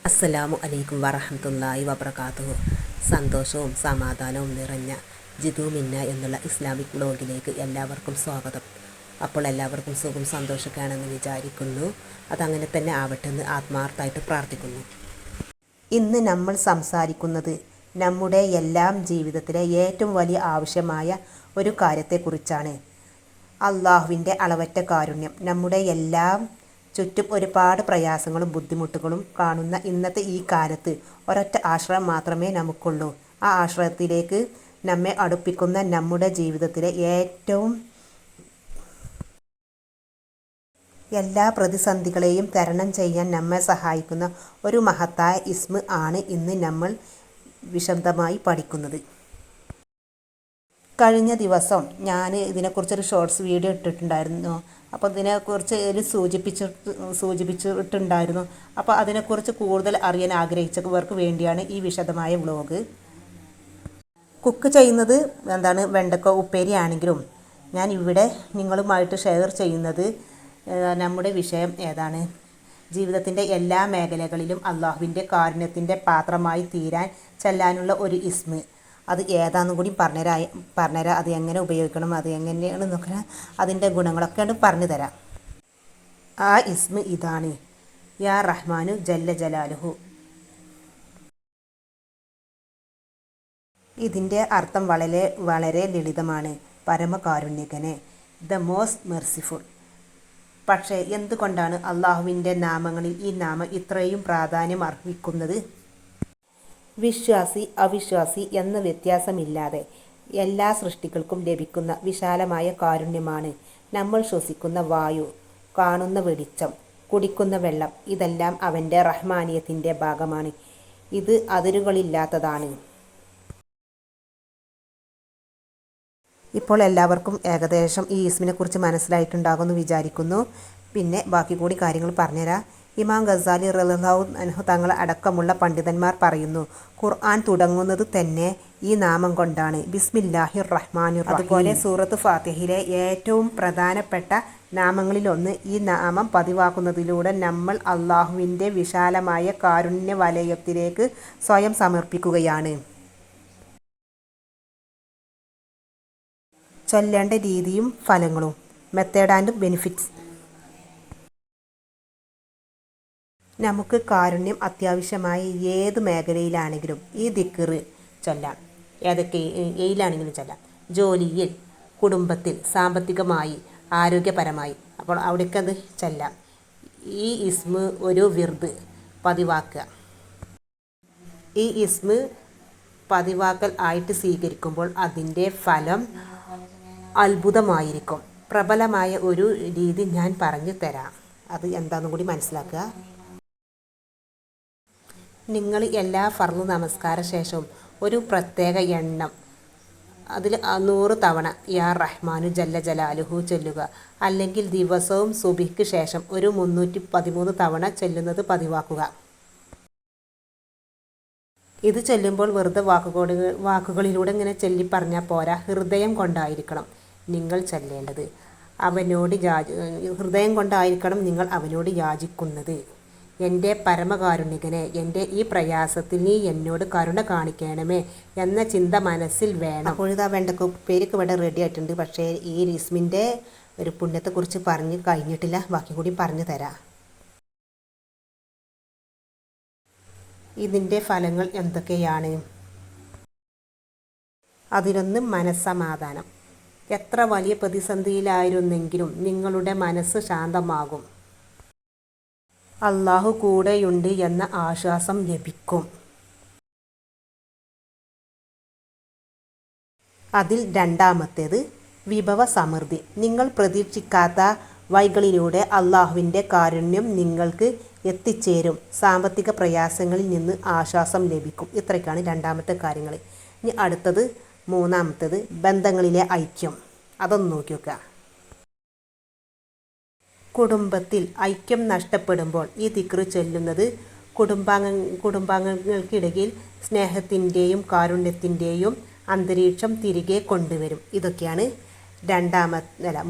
അസ്സലാമു അലൈക്കും വറഹ്മത്തുള്ളാഹി വബറകാതുഹു. സന്തോഷവും സമാധാനവും നിറഞ്ഞ ജിതു മിന്ന എന്നുള്ള ഇസ്ലാമിക് വ്ലോഗിലേക്ക് എല്ലാവർക്കും സ്വാഗതം. അപ്പോൾ എല്ലാവർക്കും സുഖം സന്തോഷമൊക്കെയാണെന്ന് വിചാരിക്കുന്നു. അതങ്ങനെ തന്നെ ആവട്ടെ എന്ന് ആത്മാർത്ഥമായിട്ട് പ്രാർത്ഥിക്കുന്നു. ഇന്ന് നമ്മൾ സംസാരിക്കുന്നത് നമ്മുടെ എല്ലാം ജീവിതത്തിലെ ഏറ്റവും വലിയ ആവശ്യമായ ഒരു കാര്യത്തെക്കുറിച്ചാണ്. അള്ളാഹുവിൻ്റെ അളവറ്റ കാരുണ്യം. നമ്മുടെ എല്ലാം ചുറ്റും ഒരുപാട് പ്രയാസങ്ങളും ബുദ്ധിമുട്ടുകളും കാണുന്ന ഇന്നത്തെ ഈ കാലത്ത് ഒരൊറ്റ ആശ്രയം മാത്രമേ നമുക്കുള്ളൂ. ആ ആശ്രയത്തിലേക്ക് നമ്മെ അടുപ്പിക്കുന്ന നമ്മുടെ ജീവിതത്തിലെ ഏറ്റവും എല്ലാ പ്രതിസന്ധികളെയും തരണം ചെയ്യാൻ നമ്മെ സഹായിക്കുന്ന ഒരു മഹത്തായ ഇസ്മ ആണ് ഇന്ന് നമ്മൾ വിശദമായി പഠിക്കുന്നത്. കഴിഞ്ഞ ദിവസം ഞാൻ ഇതിനെക്കുറിച്ചൊരു ഷോർട്സ് വീഡിയോ ഇട്ടിട്ടുണ്ടായിരുന്നു. അപ്പോൾ ഇതിനെക്കുറിച്ച് സൂചിപ്പിച്ചിട്ടുണ്ടായിരുന്നു. അപ്പോൾ അതിനെക്കുറിച്ച് കൂടുതൽ അറിയാൻ ആഗ്രഹിച്ചവർക്ക് വേണ്ടിയാണ് ഈ വിശദമായ വ്ലോഗ്. കുക്ക് ചെയ്യുന്നത് വെണ്ടക്ക ഉപ്പേരി ആണെങ്കിലും ഞാൻ ഇവിടെ നിങ്ങളുമായിട്ട് ഷെയർ ചെയ്യുന്നത് നമ്മുടെ വിഷയം ഏതാണ്? ജീവിതത്തിൻ്റെ എല്ലാ മേഖലകളിലും അള്ളാഹുവിൻ്റെ കാരുണ്യത്തിൻ്റെ പാത്രമായി തീരാൻ ചെല്ലാനുള്ള ഒരു ഇസ്മ. അത് ഏതാണെന്നും കൂടി പറഞ്ഞുതരാം. അത് എങ്ങനെ ഉപയോഗിക്കണം, അത് എങ്ങനെയാണ് നോക്കാൻ, അതിൻ്റെ ഗുണങ്ങളൊക്കെ പറഞ്ഞു തരാം. ആ ഇസ്മ ഇതാണ്: യാ റഹ്മാനു ജല്ല ജലാലുഹു. ഇതിൻ്റെ അർത്ഥം വളരെ ലളിതമാണ്: പരമകാരുണ്യകനെ, ദ മോസ്റ്റ് മെർസിഫുൾ. പക്ഷേ എന്തുകൊണ്ടാണ് അള്ളാഹുവിൻ്റെ നാമങ്ങളിൽ ഈ നാമം ഇത്രയും പ്രാധാന്യം അർഹിക്കുന്നത്? വിശ്വാസി അവിശ്വാസി എന്ന വ്യത്യാസമില്ലാതെ എല്ലാ സൃഷ്ടികൾക്കും ലഭിക്കുന്ന വിശാലമായ കാരുണ്യമാണ്. നമ്മൾ ശ്വസിക്കുന്ന വായു, കാണുന്ന വെളിച്ചം, കുടിക്കുന്ന വെള്ളം, ഇതെല്ലാം അവൻ്റെ റഹ്മാനിയത്തിൻ്റെ ഭാഗമാണ്. ഇത് അതിരുകളില്ലാത്തതാണ്. ഇപ്പോൾ എല്ലാവർക്കും ഏകദേശം ഈ ഇസ്മിനെക്കുറിച്ച് മനസ്സിലായിട്ടുണ്ടാകുമെന്ന് വിചാരിക്കുന്നു. പിന്നെ ബാക്കി കൂടി കാര്യങ്ങൾ പറഞ്ഞുതരാം. ഇമാം ഗസാലി റളിയല്ലാഹു അൻഹു തങ്ങൾ അടക്കമുള്ള പണ്ഡിതന്മാർ പറയുന്നു, ഖുർആൻ തുടങ്ങുന്നത് തന്നെ ഈ നാമം കൊണ്ടാണ്: ബിസ്മില്ലാഹിർ റഹ്മാനിർ റഹീം. അതുപോലെ സൂറത്ത് ഫാത്തിഹയിലെ ഏറ്റവും പ്രധാനപ്പെട്ട നാമങ്ങളിലൊന്ന്. ഈ നാമം പതിവാക്കുന്നതിലൂടെ നമ്മൾ അള്ളാഹുവിൻ്റെ വിശാലമായ കാരുണ്യ വലയത്തിലേക്ക് സ്വയം സമർപ്പിക്കുകയാണ്. ചൊല്ലേണ്ട രീതിയും ഫലങ്ങളും. Method and benefits. നമുക്ക് കാരുണ്യം അത്യാവശ്യമായ ഏത് മേഖലയിലാണെങ്കിലും ഈ ദിക്റ് ചൊല്ലാം. ഏതിലാണെങ്കിലും ചൊല്ലാം. ജോലിയിൽ, കുടുംബത്തിൽ, സാമ്പത്തികമായി, ആരോഗ്യപരമായി. അപ്പോൾ അവിടേക്ക് അത് ചൊല്ലാം. ഈ ഇസ്മ ഒരു വിർദ് പതിവാക്കുക. ഈ ഇസ്മ പതിവാക്കൽ ആയിട്ട് സ്വീകരിക്കുമ്പോൾ അതിൻ്റെ ഫലം അത്ഭുതമായിരിക്കും. പ്രബലമായ ഒരു രീതി ഞാൻ പറഞ്ഞു തരാം. അത് എന്താണെന്നും കൂടി മനസ്സിലാക്കുക. നിങ്ങൾ എല്ലാ ഫർള് നമസ്കാര ശേഷവും ഒരു പ്രത്യേക എണ്ണം, അതിൽ 100 തവണ യാ റഹ്മാനു ജല്ല ജലാലുഹു ചൊല്ലുക. അല്ലെങ്കിൽ ദിവസവും സുബ്ഹിക്ക് ശേഷം ഒരു 313 തവണ ചൊല്ലുന്നത് പതിവാക്കുക. ഇത് ചൊല്ലുമ്പോൾ വെറുതെ വാക്കുകളിലൂടെ ഇങ്ങനെ ചൊല്ലി പറഞ്ഞാൽ പോരാ, ഹൃദയം കൊണ്ടായിരിക്കണം നിങ്ങൾ ചൊല്ലേണ്ടത്. ഹൃദയം കൊണ്ടായിരിക്കണം നിങ്ങൾ അവനോട് യാചിക്കുന്നത്. എൻ്റെ പരമകാരുണ്യകനെ, എൻ്റെ ഈ പ്രയാസത്തിൽ നീ എന്നോട് കരുണ കാണിക്കണമേ എന്ന ചിന്ത മനസ്സിൽ വേണം. അപ്പോഴിതാ വെണ്ടക്ക ഉപ്പേരിക്ക് ഇവിടെ റെഡി ആയിട്ടുണ്ട്. പക്ഷേ ഈ ഇസ്മിൻ്റെ ഒരു പുണ്യത്തെക്കുറിച്ച് പറഞ്ഞു കഴിഞ്ഞിട്ടില്ല. ബാക്കി കൂടി പറഞ്ഞു തരാം. ഇതിൻ്റെ ഫലങ്ങൾ എന്തൊക്കെയാണ്? അതിലൊന്ന് മനസ്സമാധാനം. എത്ര വലിയ പ്രതിസന്ധിയിലായിരുന്നെങ്കിലും നിങ്ങളുടെ മനസ്സ് ശാന്തമാകും. അള്ളാഹു കൂടെയുണ്ട് എന്ന ആശ്വാസം ലഭിക്കും. അതിൽ രണ്ടാമത്തേത് വിഭവ സമൃദ്ധി. നിങ്ങൾ പ്രതീക്ഷിക്കാത്ത വഴികളിലൂടെ അള്ളാഹുവിൻ്റെ കാരുണ്യം നിങ്ങൾക്ക് എത്തിച്ചേരും. സാമ്പത്തിക പ്രയാസങ്ങളിൽ നിന്ന് ആശ്വാസം ലഭിക്കും. ഇത്രയ്ക്കാണ് രണ്ടാമത്തെ കാര്യങ്ങൾ. ഇനി അടുത്തത് മൂന്നാമത്തേത് ബന്ധങ്ങളിലെ ഐക്യം. അതൊന്ന് നോക്കി നോക്കുക. കുടുംബത്തിൽ ഐക്യം നഷ്ടപ്പെടുമ്പോൾ ഈ ദിക്റ് ചൊല്ലുന്നത് കുടുംബാംഗങ്ങൾക്കിടയിൽ സ്നേഹത്തിൻ്റെയും കാരുണ്യത്തിൻ്റെയും അന്തരീക്ഷം തിരികെ കൊണ്ടുവരും. ഇതൊക്കെയാണ്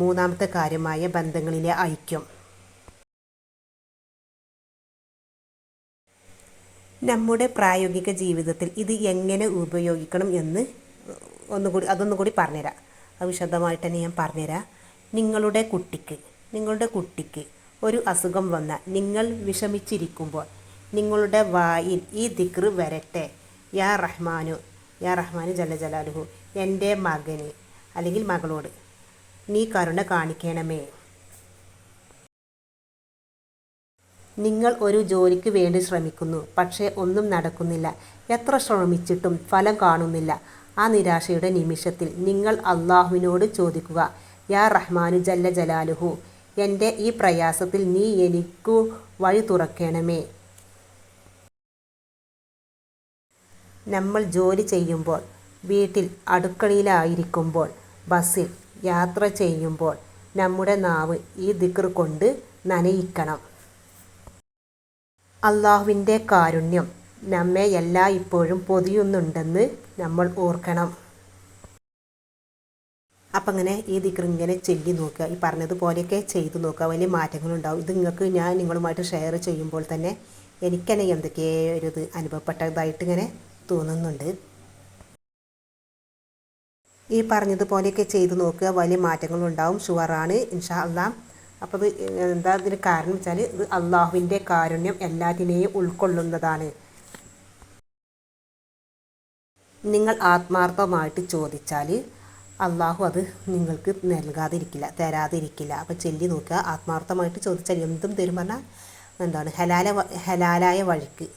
മൂന്നാമത്തെ കാര്യമായ ബന്ധങ്ങളിലെ ഐക്യം. നമ്മുടെ പ്രായോഗിക ജീവിതത്തിൽ ഇത് എങ്ങനെ ഉപയോഗിക്കണം എന്ന് അതൊന്നുകൂടി പറഞ്ഞുതരാം. അത് വിശദമായിട്ട് തന്നെ ഞാൻ പറഞ്ഞുതരാം. നിങ്ങളുടെ കുട്ടിക്ക് ഒരു അസുഖം വന്നാൽ നിങ്ങൾ വിഷമിച്ചിരിക്കുമ്പോൾ നിങ്ങളുടെ വായിൽ ഈ ദിക്ർ വരട്ടെ. യാ റഹ്മാനു ജല്ല ജലാലുഹു, എൻ്റെ മകന് അല്ലെങ്കിൽ മകളോട് നീ കരുണ കാണിക്കണമേ. നിങ്ങൾ ഒരു ജോലിക്ക് വേണ്ടി ശ്രമിക്കുന്നു, പക്ഷേ ഒന്നും നടക്കുന്നില്ല. എത്ര ശ്രമിച്ചിട്ടും ഫലം കാണുന്നില്ല. ആ നിരാശയുടെ നിമിഷത്തിൽ നിങ്ങൾ അള്ളാഹുവിനോട് ചോദിക്കുക, യാ റഹ്മാനു ജല്ല ജലാലുഹു, എൻ്റെ ഈ പ്രയാസത്തിൽ നീ എനിക്കു വഴി തുറക്കണമേ. നമ്മൾ ജോലി ചെയ്യുമ്പോൾ, വീട്ടിൽ അടുക്കളയിലായിരിക്കുമ്പോൾ, ബസ്സിൽ യാത്ര ചെയ്യുമ്പോൾ നമ്മുടെ നാവ് ഈ ദിക്ർ കൊണ്ട് നനയിക്കണം. അള്ളാഹുവിൻ്റെ കാരുണ്യം നമ്മെ എല്ലായ്പ്പോഴും പൊതിയുന്നുണ്ടെന്ന് നമ്മൾ ഓർക്കണം. അപ്പം അങ്ങനെ ഈ ദിക്ർ ഇങ്ങനെ ചൊല്ലി നോക്കുക. ഈ പറഞ്ഞതുപോലെയൊക്കെ ചെയ്തു നോക്കുക. വലിയ മാറ്റങ്ങളുണ്ടാവും. ഇത് ഞാൻ നിങ്ങളുമായിട്ട് ഷെയർ ചെയ്യുമ്പോൾ തന്നെ എനിക്കെന്നെ എന്തൊക്കെയോ ഒരു ഇത് അനുഭവപ്പെട്ടതായിട്ട് ഇങ്ങനെ തോന്നുന്നുണ്ട്. ഈ പറഞ്ഞതുപോലെയൊക്കെ ചെയ്തു നോക്കുക. വലിയ മാറ്റങ്ങളുണ്ടാവും. ഷുവറാണ് ഇൻഷാ അല്ലാഹ്. അപ്പോൾ ഇത് എന്താ ഇതിന് കാരണം വെച്ചാൽ ഇത് അള്ളാഹുവിൻ്റെ കാരുണ്യം എല്ലാറ്റിനെയും ഉൾക്കൊള്ളുന്നതാണ്. നിങ്ങൾ ആത്മാർത്ഥമായിട്ട് ചോദിച്ചാൽ അള്ളാഹു അത് നിങ്ങൾക്ക് തരാതിരിക്കില്ല. അപ്പോൾ ചൊല്ലി നോക്കുക. ആത്മാർത്ഥമായിട്ട് ചോദിച്ചാൽ എന്തും തരും. പറഞ്ഞാൽ ഹലാലായ വഴിക്ക്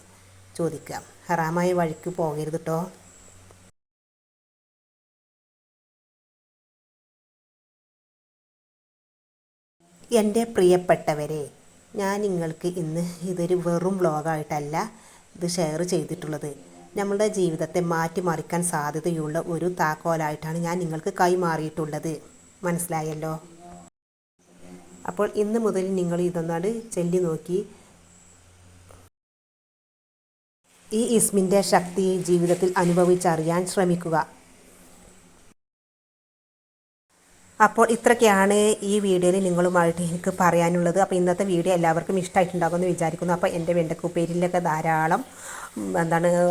ചോദിക്കുക. ഹറാമായ വഴിക്ക് പോകരുത് കേട്ടോ. എൻ്റെ പ്രിയപ്പെട്ടവരെ, ഞാൻ നിങ്ങൾക്ക് ഇന്ന് ഇതൊരു വെറും വ്ളോഗായിട്ടല്ല ഇത് ഷെയർ ചെയ്തിട്ടുള്ളത്. നമ്മളുടെ ജീവിതത്തെ മാറ്റിമറിക്കാൻ സാധ്യതയുള്ള ഒരു താക്കോലായിട്ടാണ് ഞാൻ നിങ്ങൾക്ക് കൈമാറിയിട്ടുള്ളത്. മനസ്സിലായല്ലോ? അപ്പോൾ ഇന്ന് മുതൽ നിങ്ങൾ ഇതൊന്നാട് ചൊല്ലി നോക്കി ഈ ഇസ്മിൻ്റെ ശക്തി ജീവിതത്തിൽ അനുഭവിച്ചറിയാൻ ശ്രമിക്കുക. അപ്പോൾ ഇത്രയൊക്കെയാണ് ഈ വീഡിയോയിൽ നിങ്ങളുമായിട്ട് എനിക്ക് പറയാനുള്ളത്. അപ്പോൾ ഇന്നത്തെ വീഡിയോ എല്ലാവർക്കും ഇഷ്ടമായിട്ടുണ്ടാകുമെന്ന് വിചാരിക്കുന്നു. അപ്പോൾ എൻ്റെ വെണ്ടക്കുപ്പേരിലൊക്കെ ധാരാളം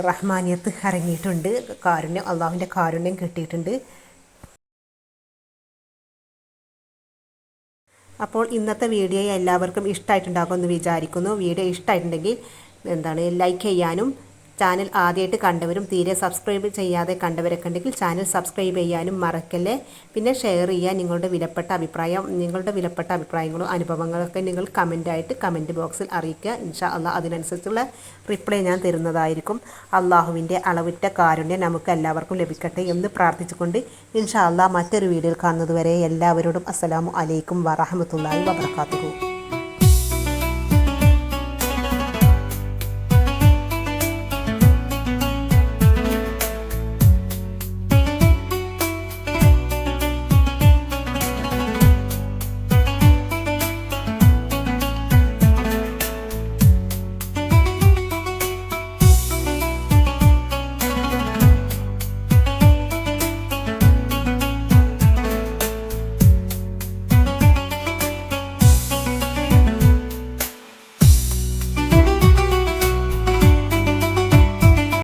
റഹ്മാനിയത്ത് ഇറങ്ങിയിട്ടുണ്ട്. അള്ളാഹുവിൻ്റെ കാരുണ്യം കിട്ടിയിട്ടുണ്ട്. അപ്പോൾ ഇന്നത്തെ വീഡിയോ എല്ലാവർക്കും ഇഷ്ടമായിട്ടുണ്ടാകുമെന്ന് വിചാരിക്കുന്നു. വീഡിയോ ഇഷ്ടമായിട്ടുണ്ടെങ്കിൽ ലൈക്ക് ചെയ്യാനും, ചാനൽ ആദ്യമായിട്ട് കണ്ടവരും തീരെ സബ്സ്ക്രൈബ് ചെയ്യാതെ കണ്ടവരൊക്കെ ഉണ്ടെങ്കിൽ ചാനൽ സബ്സ്ക്രൈബ് ചെയ്യാനും മറക്കല്ലേ. പിന്നെ ഷെയർ ചെയ്യുക. നിങ്ങളുടെ വിലപ്പെട്ട അഭിപ്രായങ്ങളും അനുഭവങ്ങളൊക്കെ നിങ്ങൾ കമൻറ്റ് ബോക്സിൽ അറിയിക്കുക. ഇൻഷാ അള്ളാഹ് അതിനനുസരിച്ചുള്ള റിപ്ലൈ ഞാൻ തരുന്നതായിരിക്കും. അള്ളാഹുവിൻ്റെ അളവിറ്റ കാരുണ്യം നമുക്ക് എല്ലാവർക്കും ലഭിക്കട്ടെ എന്ന് പ്രാർത്ഥിച്ചുകൊണ്ട് ഇൻഷാ അള്ളാഹ് മറ്റൊരു വീഡിയോയിൽ കാണുന്നത് വരെ എല്ലാവരോടും അസ്സലാമു അലൈക്കും വറഹ്മത്തുള്ളാഹി വബറകാതുഹു.